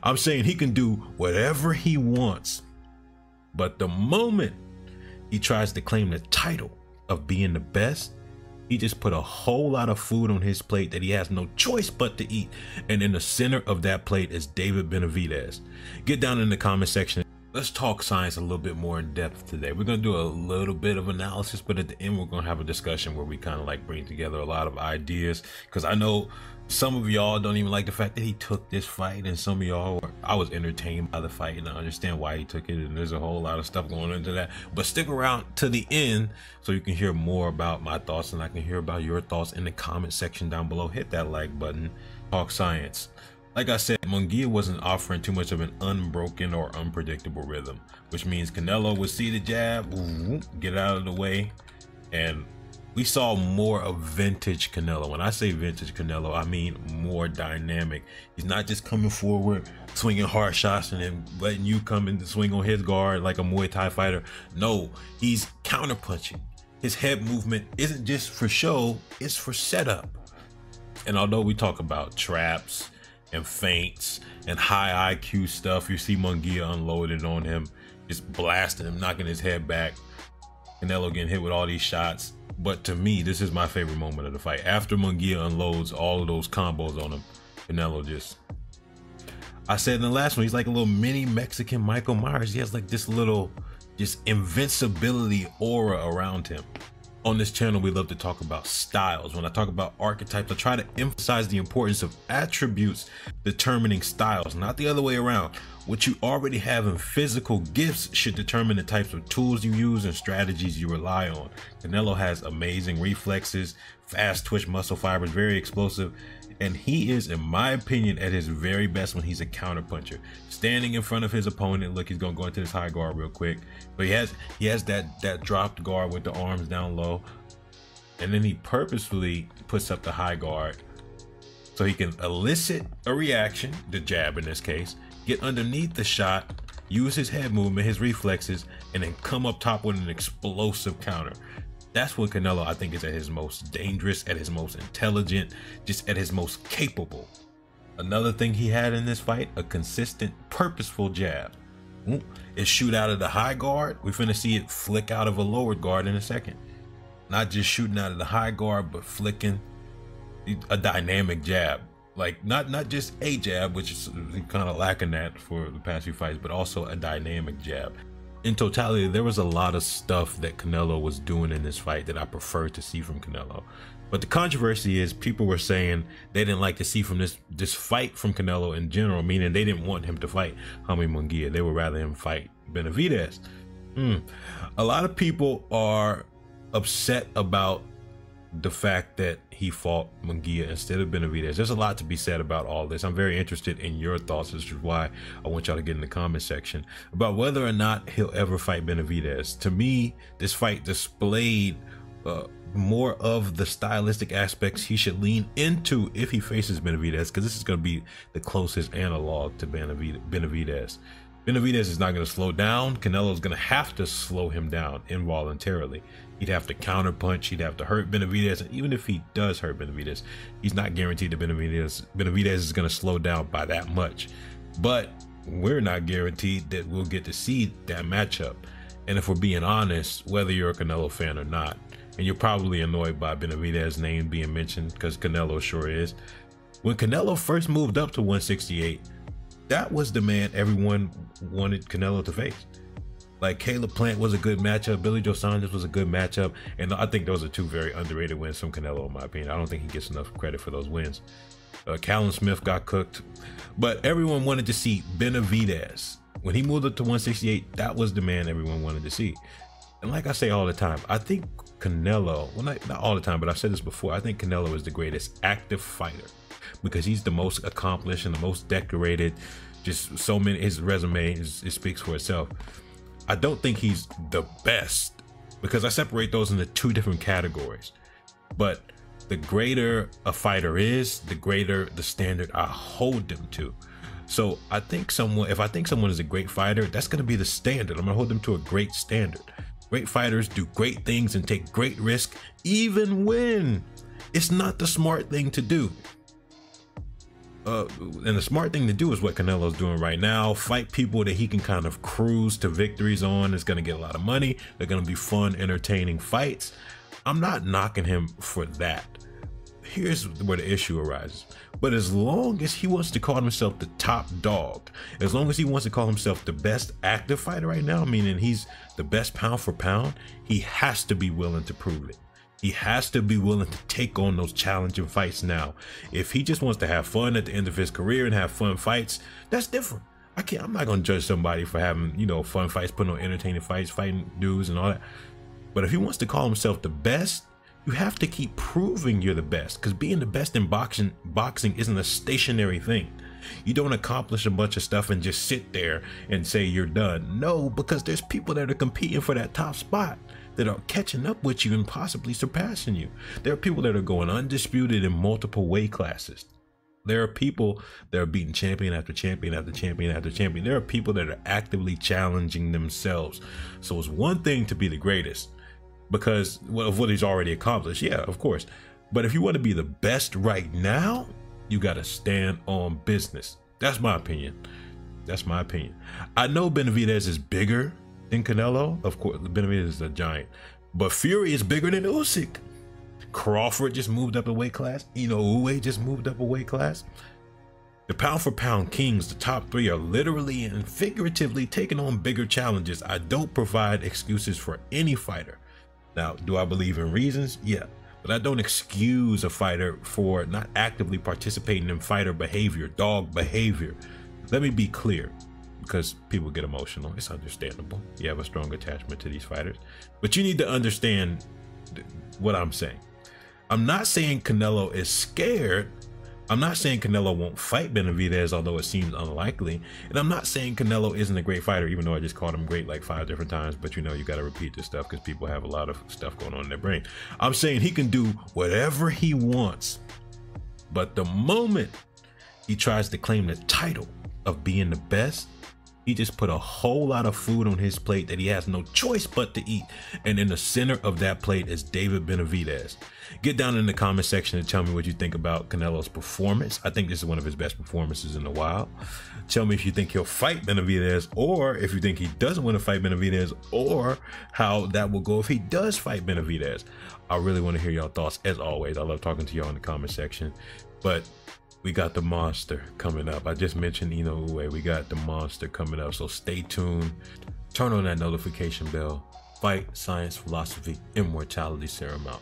I'm saying he can do whatever he wants, but the moment he tries to claim the title of being the best, he just put a whole lot of food on his plate that he has no choice but to eat. And in the center of that plate is David Benavidez. Get down in the comment section. Let's talk science a little bit more in depth today. We're going to do a little bit of analysis, but at the end, we're going to have a discussion where we kind of like bring together a lot of ideas. Because I know some of y'all don't even like the fact that he took this fight, and some of y'all I was entertained by the fight and I understand why he took it, and there's a whole lot of stuff going into that. But stick around to the end so you can hear more about my thoughts, and I can hear about your thoughts in the comment section down below. Hit that like button. Talk science. Like I said, Munguia wasn't offering too much of an unbroken or unpredictable rhythm, which means Canelo would see the jab, get out of the way, and we saw more of vintage Canelo. When I say vintage Canelo, I mean more dynamic. He's not just coming forward, swinging hard shots, and then letting you come in to swing on his guard like a Muay Thai fighter. No, he's counterpunching. His head movement isn't just for show, it's for setup. And although we talk about traps and feints and high IQ stuff, you see Munguia unloaded on him, just blasting him, knocking his head back. Canelo getting hit with all these shots. But to me, this is my favorite moment of the fight. After Munguia unloads all of those combos on him, Canelo just, I said in the last one, he's like a little mini Mexican Michael Myers. He has like this little just invincibility aura around him. On this channel, we love to talk about styles. When I talk about archetypes, I try to emphasize the importance of attributes determining styles, not the other way around. What you already have in physical gifts should determine the types of tools you use and strategies you rely on. Canelo has amazing reflexes, fast twitch muscle fibers, very explosive, and he is, in my opinion, at his very best when he's a counterpuncher. Standing in front of his opponent, look, he's gonna go into this high guard real quick, but he has that dropped guard with the arms down low, and then he purposefully puts up the high guard so he can elicit a reaction, the jab in this case, get underneath the shot, use his head movement, his reflexes, and then come up top with an explosive counter. That's when Canelo, I think, is at his most dangerous, at his most intelligent, just at his most capable. Another thing he had in this fight, a consistent, purposeful jab. It shoot out of the high guard. We're finna see it flick out of a lowered guard in a second. Not just shooting out of the high guard, but flicking a dynamic jab. Like not just a jab, which is kind of lacking that for the past few fights, but also a dynamic jab. In totality, there was a lot of stuff that Canelo was doing in this fight that I preferred to see from Canelo. But the controversy is people were saying they didn't like to see from this fight from Canelo in general, meaning they didn't want him to fight Jaime Munguia. They would rather him fight Benavidez. A lot of people are upset about the fact that he fought Munguia instead of Benavidez. There's a lot to be said about all this. I'm very interested in your thoughts, which is why I want y'all to get in the comment section about whether or not he'll ever fight Benavidez. To me, this fight displayed more of the stylistic aspects he should lean into if he faces Benavidez, because this is going to be the closest analog to Benavidez. Benavidez is not going to slow down. Canelo is going to have to slow him down involuntarily. He'd have to counterpunch. He'd have to hurt Benavidez. And even if he does hurt Benavidez, he's not guaranteed that Benavidez is going to slow down by that much. But we're not guaranteed that we'll get to see that matchup. And if we're being honest, whether you're a Canelo fan or not, and you're probably annoyed by Benavidez's name being mentioned, because Canelo sure is. When Canelo first moved up to 168, that was the man everyone wanted Canelo to face. Like, Caleb Plant was a good matchup, Billy Joe Saunders was a good matchup, and I think those are two very underrated wins from Canelo, in my opinion. I don't think he gets enough credit for those wins. Callum Smith got cooked, but everyone wanted to see Benavidez. When he moved up to 168, that was the man everyone wanted to see. And like I say all the time, I think Canelo, well, not all the time, but I've said this before, I think Canelo is the greatest active fighter because he's the most accomplished and the most decorated. Just so many, his resume it speaks for itself. I don't think he's the best because I separate those into two different categories. But the greater a fighter is, the greater the standard I hold them to. So I think if I think someone is a great fighter, that's going to be the standard. I'm going to hold them to a great standard. Great fighters do great things and take great risk, even when it's not the smart thing to do. And the smart thing to do is what Canelo's doing right now. Fight people that he can kind of cruise to victories on. It's going to get a lot of money. They're going to be fun, entertaining fights. I'm not knocking him for that. Here's where the issue arises. But as long as he wants to call himself the top dog, as long as he wants to call himself the best active fighter right now, meaning he's the best pound for pound, he has to be willing to prove it. He has to be willing to take on those challenging fights now. If he just wants to have fun at the end of his career and have fun fights, that's different. I'm not gonna judge somebody for having, you know, fun fights, putting on entertaining fights, fighting dudes and all that. But if he wants to call himself the best, you have to keep proving you're the best, because being the best in boxing isn't a stationary thing. You don't accomplish a bunch of stuff and just sit there and say you're done. No, because there's people that are competing for that top spot, that are catching up with you and possibly surpassing you. There are people that are going undisputed in multiple weight classes. There are people that are beating champion after champion after champion after champion. There are people that are actively challenging themselves. So it's one thing to be the greatest because of what he's already accomplished. Yeah, of course. But if you want to be the best right now, you got to stand on business. That's my opinion. That's my opinion. I know Benavidez is bigger than Canelo. Of course, Benavidez is a giant, but Fury is bigger than Usyk. Crawford just moved up a weight class. Inoue just moved up a weight class. The pound for pound kings, the top three, are literally and figuratively taking on bigger challenges. I don't provide excuses for any fighter. Now, do I believe in reasons? Yeah. But I don't excuse a fighter for not actively participating in fighter behavior, dog behavior. Let me be clear, because people get emotional. It's understandable. You have a strong attachment to these fighters. But you need to understand what I'm saying. I'm not saying Canelo is scared. I'm not saying Canelo won't fight Benavidez, although it seems unlikely. And I'm not saying Canelo isn't a great fighter, even though I just called him great like 5 different times. But you know, you got to repeat this stuff because people have a lot of stuff going on in their brain. I'm saying he can do whatever he wants. But the moment he tries to claim the title of being the best, he just put a whole lot of food on his plate that he has no choice but to eat. And in the center of that plate is David Benavidez. Get down in the comment section and tell me what you think about Canelo's performance. I think this is one of his best performances in a while. Tell me if you think he'll fight Benavidez, or if you think he doesn't want to fight Benavidez, or how that will go if he does fight Benavidez. I really want to hear y'all thoughts. As always, I love talking to y'all in the comment section. But we got the monster coming up. I just mentioned Inoue. We got the monster coming up, so stay tuned. Turn on that notification bell. Fight, science, philosophy, immortality serum out.